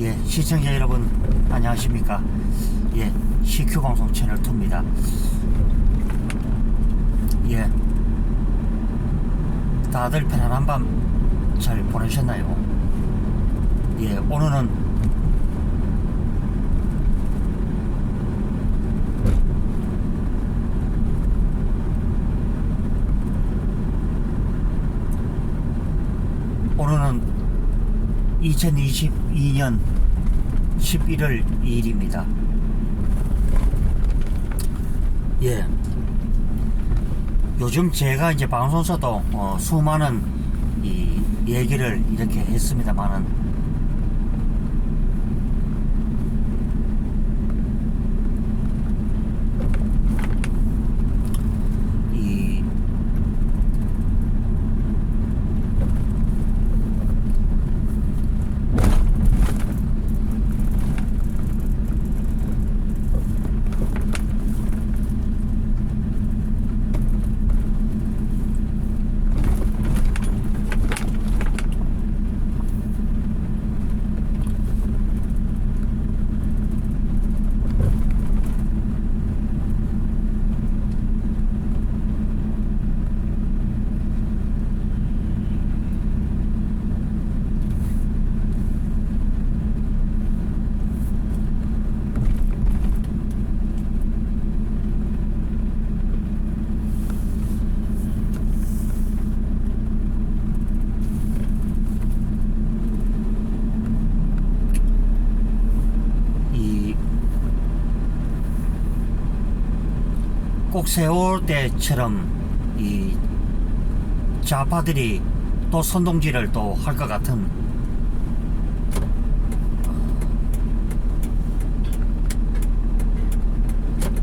예, 시청자 여러분 안녕하십니까. 예, CQ방송 채널2입니다. 예, 다들 편안한 밤 잘 보내셨나요? 예, 오늘은 2022년 11월 2일입니다. 예. 요즘 제가 이제 방송에서도 수많은 이 얘기를 이렇게 했습니다만은, 이 꼭 세월 때처럼 이 좌파들이 또 선동질을 또 할 것 같은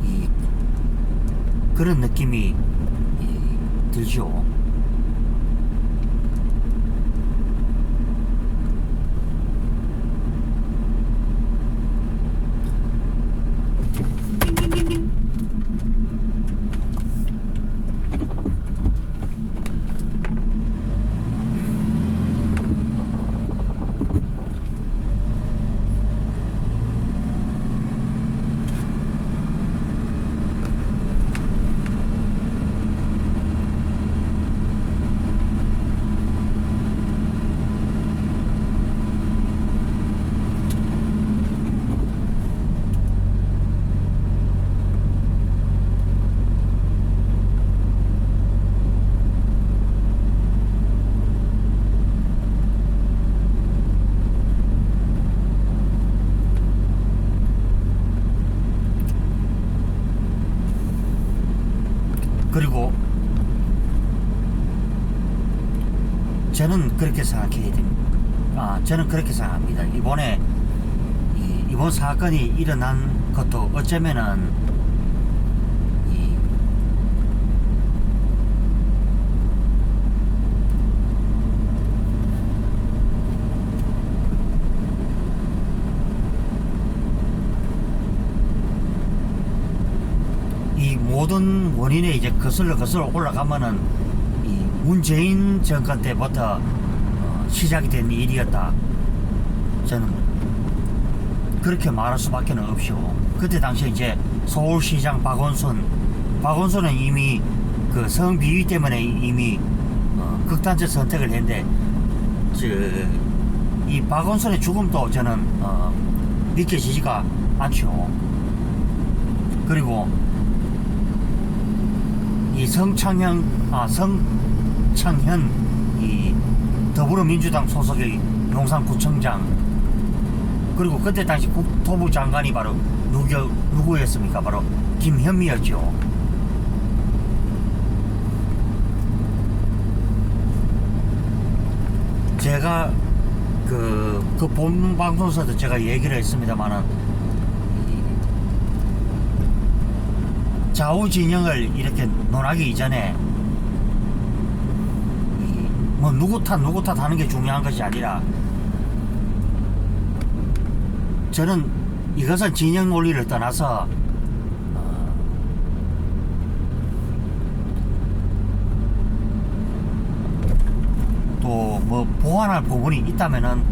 이 그런 느낌이 들죠. 그리고 저는 그렇게 생각해야 됩니다. 저는 그렇게 생각합니다. 이번 사건이 일어난 것도 어쩌면은 이 모든 원인에 이제 거슬러 올라가면은 이 문재인 정권 때부터 시작이 된 일이었다. 저는 그렇게 말할 수밖에 없죠. 그때 당시에 이제 서울시장 박원순은 이미 그 성비위 때문에 이미 극단적 선택을 했는데, 이 박원순의 죽음도 저는 믿겨지지가 않죠. 그리고 이 성창현 이 더불어민주당 소속의 용산구청장, 그리고 그때 당시 국토부 장관이 바로 누구였습니까? 바로 김현미였죠. 제가 그 본 방송에서도 제가 얘기를 했습니다만은, 좌우 진영을 이렇게 논하기 이전에 뭐 누구 탓 하는 게 중요한 것이 아니라, 저는 이것은 진영 논리를 떠나서 또 뭐 보완할 부분이 있다면은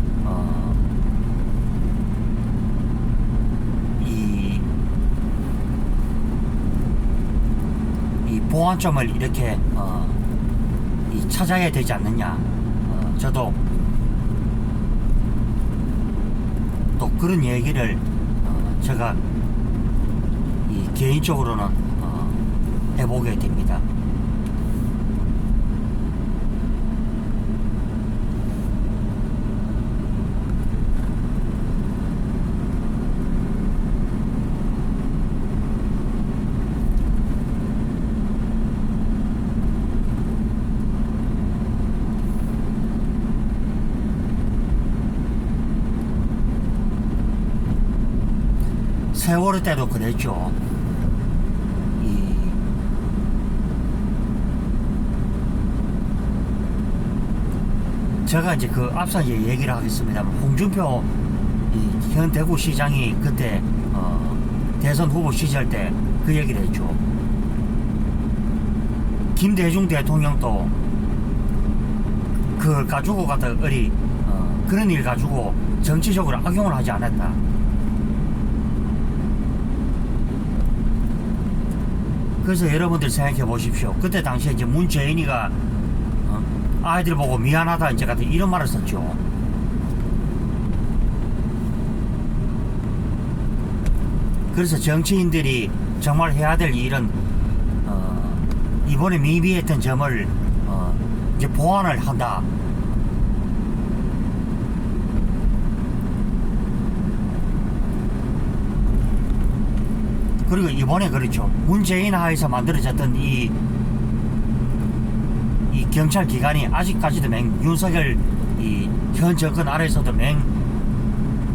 보완점을 이렇게 찾아야 되지 않느냐. 저도 또 그런 얘기를 제가 개인적으로는 해보게 됩니다. 세월호 때도 그랬죠. 제가 이제 그 앞서 이제 얘기를 하겠습니다만, 홍준표 현 대구시장이 그때 대선 후보 시절 때 그 얘기를 했죠. 김대중 대통령도 그걸 가지고 갖다 그런 일 가지고 정치적으로 악용을 하지 않았다. 그래서 여러분들 생각해 보십시오. 그때 당시에 이제 문재인이가 아이들 보고 미안하다 이제 같은 이런 말을 썼죠. 그래서 정치인들이 정말 해야 될 일은 이번에 미비했던 점을 이제 보완을 한다. 그리고 이번에 그렇죠. 문재인 하에서 만들어졌던 이 경찰 기관이 아직까지도 윤석열 현 정권 아래에서도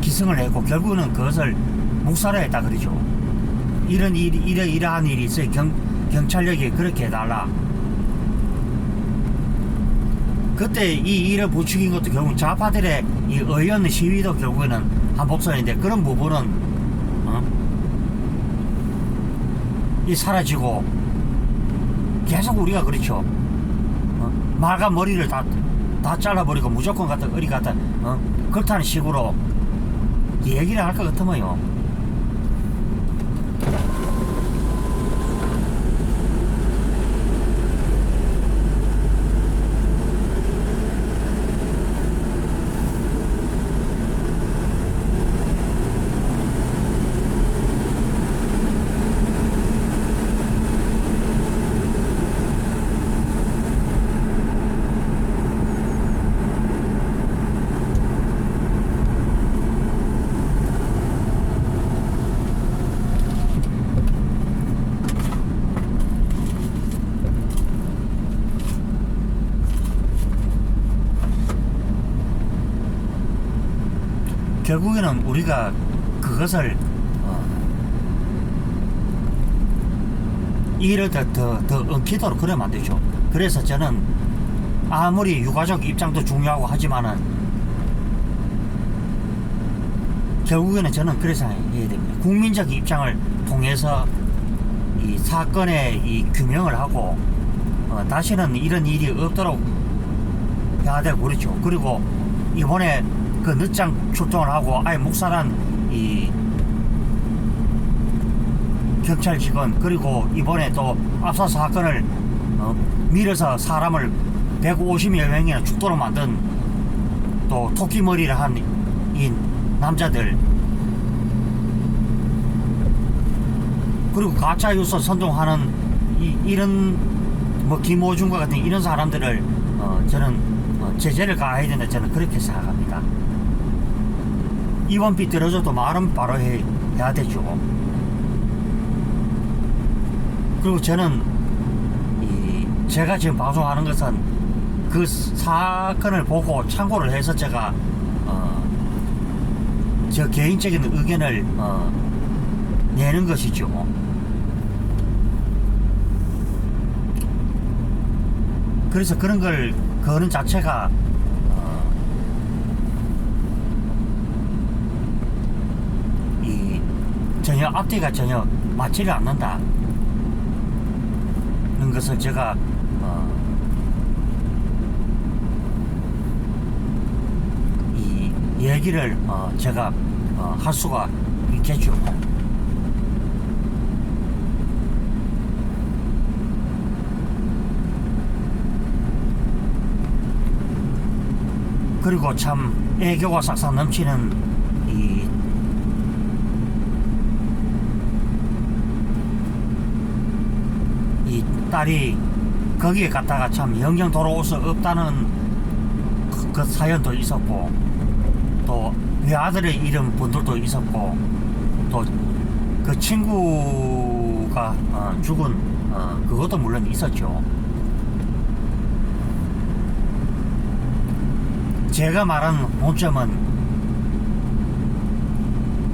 기승을 했고, 결국은 그것을 묵살했다 그러죠. 이러한 일이 있어요. 경찰력이 그렇게 해달라. 그때 이 일을 부추긴 것도 결국 좌파들의 이 의원 시위도 결국에는 한복선인데, 그런 부분은 이 사라지고 계속 우리가 그렇죠. 말과 머리를 다 잘라버리고 무조건 갖다 어리 갖다 그렇다는 식으로 얘기를 할 것 같으면요. 결국에는 우리가 그것을 일을 더 엉키도록 그러면 안 되죠. 그래서 저는 아무리 유가족 입장도 중요하고 하지만은 결국에는 저는 그래서 해야 됩니다. 국민적 입장을 통해서 이 사건의 이 규명을 하고 다시는 이런 일이 없도록 해야 되고 그렇죠. 그리고 이번에 그 늦장 출동을 하고 아예 묵살한 이 경찰 직원, 그리고 이번에 또 압사 사건을 밀어서 사람을 150여 명이나 죽도록 만든 또 토끼머리를 한 이 남자들, 그리고 가짜뉴스 선동하는 이런 뭐 김호중과 같은 이런 사람들을 저는 제재를 가해야 된다, 저는 그렇게 생각합니다. 입원 삐뚤어져도 말은 바로 해야 되죠. 그리고 저는 제가 지금 방송하는 것은 그 사건을 보고 참고를 해서 제가 저 개인적인 의견을 내는 것이죠. 그래서 그런 걸 거는 자체가 전혀 앞뒤가 전혀 맞지를 않는다 는 것을 제가 이 얘기를 제가 할 수가 있겠죠. 그리고 참 애교가 싹싹 넘치는 이 딸이 거기에 갔다가 참 영영 돌아올 수 없다는 그 사연도 있었고, 또 외아들을 잃은 분들도 있었고, 또 그 친구가 죽은 그것도 물론 있었죠. 제가 말하는 본점은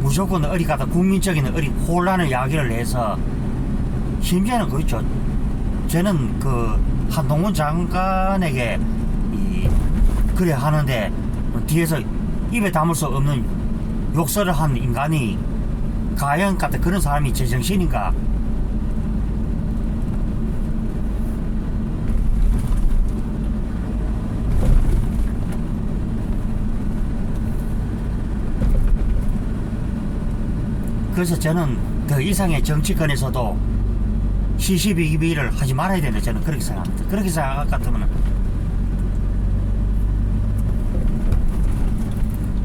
무조건 어디 가다 국민적인 어디 혼란을 야기를 해서, 심지어는 그렇죠. 저는 그 한동훈 장관에게 그래 하는데 뒤에서 입에 담을 수 없는 욕설을 한 인간이 과연 같은 그런 사람이 제정신인가? 그래서 저는 더 이상의 정치권에서도 시시비비를 하지 말아야 된다, 저는 그렇게 생각합니다. 그렇게 생각할 것 같으면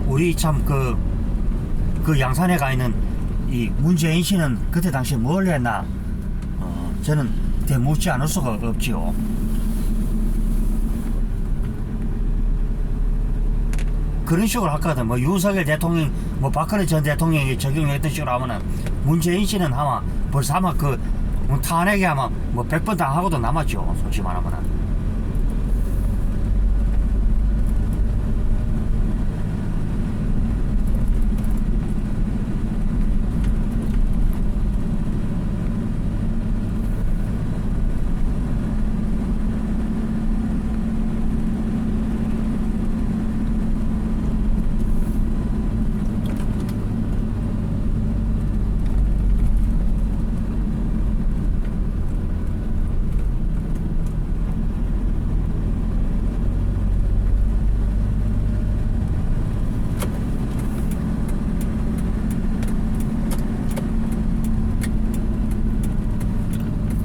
우리 참 그 양산에 가 있는 이 문재인 씨는 그때 당시에 뭘 했나, 저는 되묻지 않을 수가 없지요. 그런 식으로 할 것 같아요. 뭐 윤석열 대통령, 뭐 박근혜 전 대통령이 적용했던 식으로 하면은 문재인 씨는 아마 벌써 아마 그 탄핵이 아마 뭐 100번 당하고도 남았죠, 솔직히 말하면은.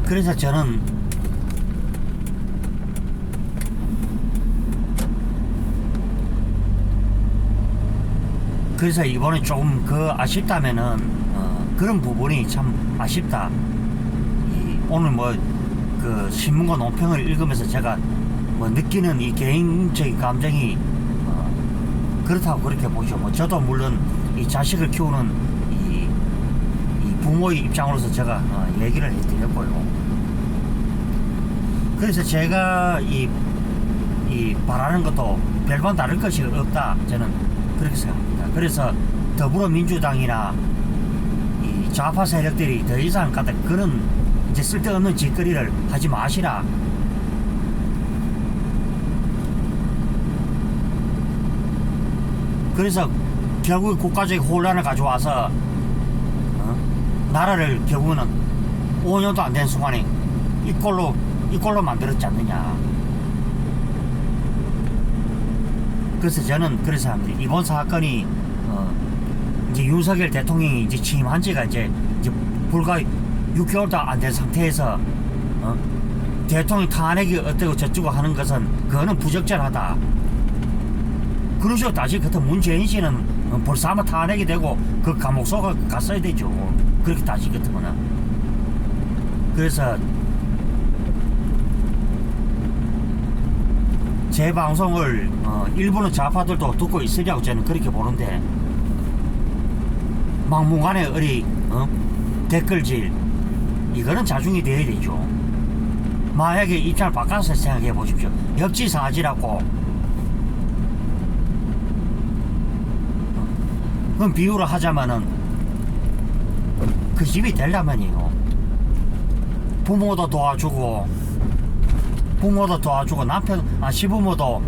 그래서 저는 그래서 이번에 조금 아쉽다면은 그런 부분이 참 아쉽다. 오늘 뭐 그 신문과 논평을 읽으면서 제가 뭐 느끼는 이 개인적인 감정이 그렇다고 그렇게 보죠. 뭐 저도 물론 이 자식을 키우는 이 부모의 입장으로서 제가 얘기를 해드렸고요. 그래서 제가 이 바라는 것도 별반 다를 것이 없다, 저는 그렇게 생각합니다. 그래서 더불어민주당이나 이 좌파 세력들이 더 이상 같은 그런 이제 쓸데없는 짓거리를 하지 마시라. 그래서 결국 국가적인 혼란을 가져와서 나라를 결국은 5년도 안 된 순간에 이꼴로 만들었지 않느냐. 그래서 저는 그래서 합니다. 이번 사건이 이제 윤석열 대통령이 이제 취임한 지가 이제 불과 6개월도 안 된 상태에서 대통령 탄핵이 어쩌고 저쩌고 하는 것은 그거는 부적절하다. 그런 식으로 다시 그때 문재인 씨는 벌써 아마 탄핵이 되고 그 감옥 속에 갔어야 되죠. 그렇게 다시 같으면은. 그래서 제 방송을 일부는 좌파들도 듣고 있으려고 저는 그렇게 보는데, 막무가내 어리 댓글질, 이거는 자중이 되어야 되죠. 만약에 입장을 바꿔서 생각해 보십시오. 역지사지라고 그럼 비유를 하자면은 그 집이 되려면요, 부모도 도와주고 남편 시부모도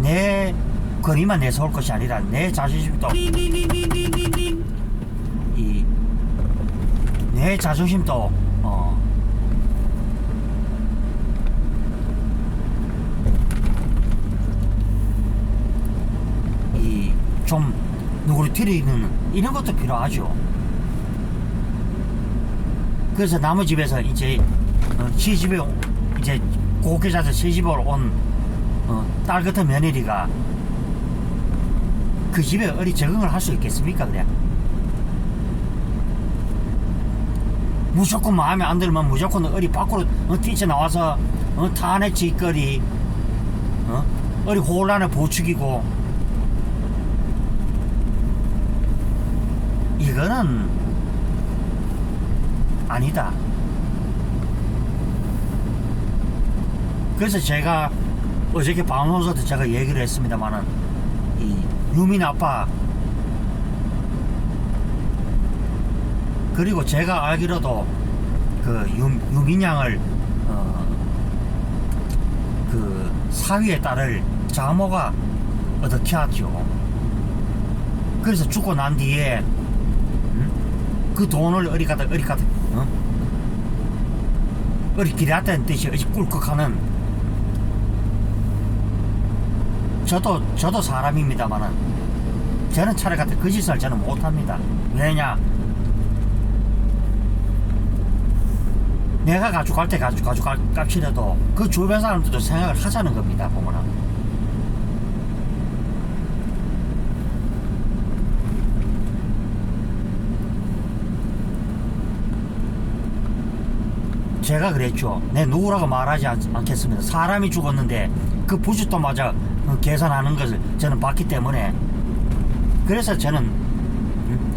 내 권위만 내세울 것이 아니라 내 자존심도 내 자존심도 좀 누그러뜨리는 이런 것도 필요하죠. 그래서 남의 집에서 이제 시집에 이제 고계자들 시집을 온 딸 같은 며느리가 그 집에 어리 적응을 할 수 있겠습니까? 그래 무조건 마음에 안 들면 무조건 어리 밖으로 뛰쳐나와서 탄핵 짓거리 어리 혼란을 부추기고 이거는 아니다. 그래서 제가 어저께 방송에서도 제가 얘기를 했습니다만은 이 유민 아빠 그리고 제가 알기로도 그 유민양을 그 사위의 딸을 장모가 얻어키웠죠. 그래서 죽고 난 뒤에 그 돈을 어리 기렸다는 뜻이 어찌 꿀꺽하는 저도 사람입니다만은 저는 차라리 같은 그 짓을 저는 못합니다. 왜냐 내가 가져갈 때 가져갈 값이라도 그 주변 사람들도 생각을 하자는 겁니다. 보면은 제가 그랬죠. 내 누구라고 말하지 않겠습니다. 사람이 죽었는데 그 부주토마저 계산하는 것을 저는 봤기 때문에 그래서 저는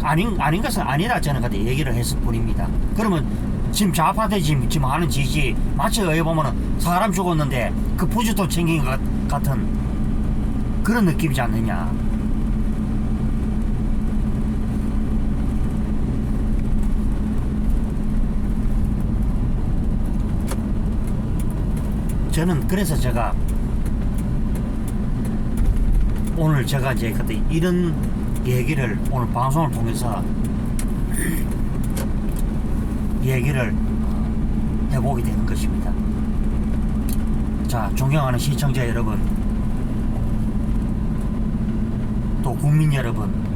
아닌 것은 아니라 저는 그때 얘기를 했을 뿐입니다. 그러면 지금 좌파대 지금 하는 짓이 마치 어에 보면은 사람 죽었는데 그 부주토 챙긴 것 같은 그런 느낌이지 않느냐. 저는 그래서 제가 오늘 제가 이제 그때 이런 얘기를 오늘 방송을 통해서 얘기를 해보게 되는 것입니다. 자, 존경하는 시청자 여러분, 또 국민 여러분,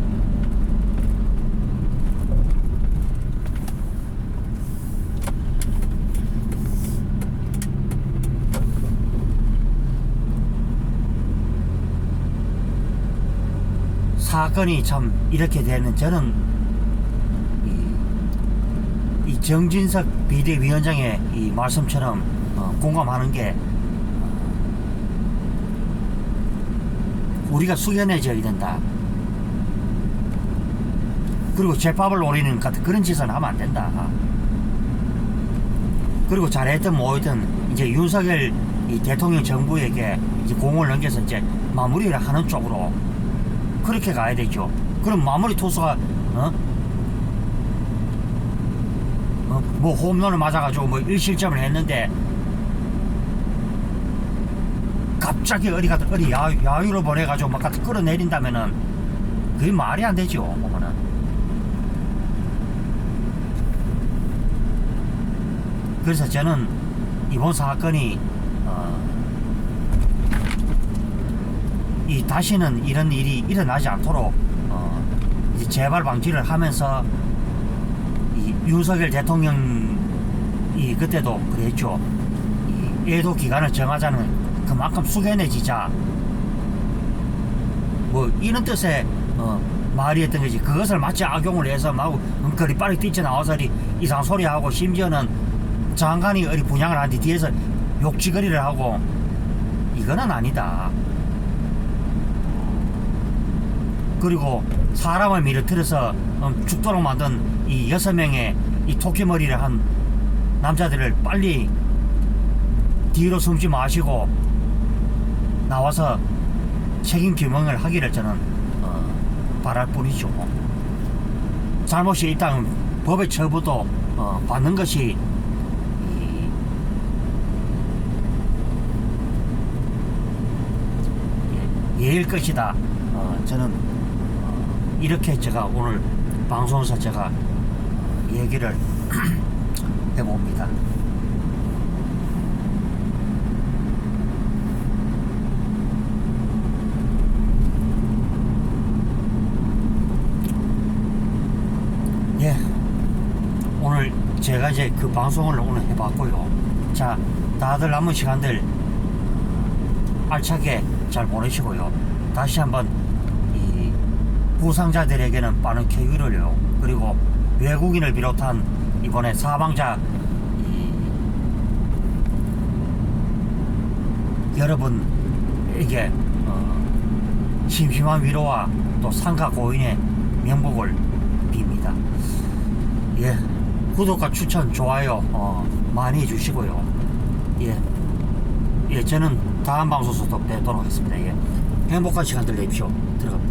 사건이 참 이렇게 되는 저는 이 정진석 비대위원장의 이 말씀처럼 공감하는 게 우리가 숙연해져야 된다. 그리고 제밥을 노리는 같은 그런 짓은 하면 안 된다. 그리고 잘했든 뭐했든 이제 윤석열 이 대통령 정부에게 이제 공을 넘겨서 이제 마무리를 하는 쪽으로 그렇게 가야 되죠. 그럼 마무리 투수가 뭐 홈런을 맞아가지고 뭐 1실점을 했는데 갑자기 어리 야유로 보내가지고 막 같이 끌어내린다면은 그게 말이 안 되죠. 보면은 그래서 저는 이번 사건이 다시는 이런 일이 일어나지 않도록 이제 재발 방지를 하면서 이 윤석열 대통령이 그때도 그랬죠. 이 애도 기간을 정하자는 그만큼 숙연해지자 뭐 이런 뜻의 말이 했던 거지. 그것을 마치 악용을 해서 막 거리 빠르게 뛰쳐나와서 이상 소리하고 심지어는 장관이 어리 분양을 한 뒤 뒤에서 욕지거리를 하고 이거는 아니다. 그리고 사람을 밀어틀어서 죽도록 만든 이 6명의 이 토끼머리를 한 남자들을 빨리 뒤로 숨지 마시고 나와서 책임 규명을 하기를 저는 바랄 뿐이죠. 잘못이 있다면 법의 처벌도 받는 것이 예일 것이다. 저는 이렇게 제가 오늘 방송에서 제가 얘기를 해봅니다. 예, 오늘 제가 이제 그 방송을 오늘 해봤고요. 자, 다들 남은 시간들 알차게 잘 보내시고요. 다시 한번 이 부상자들에게는 빠른 쾌유를요. 그리고 외국인을 비롯한 이번에 사망자 여러분에게 심심한 위로와 또 상가 고인의 명복을 빕니다. 예, 구독과 추천, 좋아요 많이 해주시고요. 예, 저는 다음 방송에서 또 뵙도록 하겠습니다. 예, 행복한 시간들 내십시오. 들어갑니다.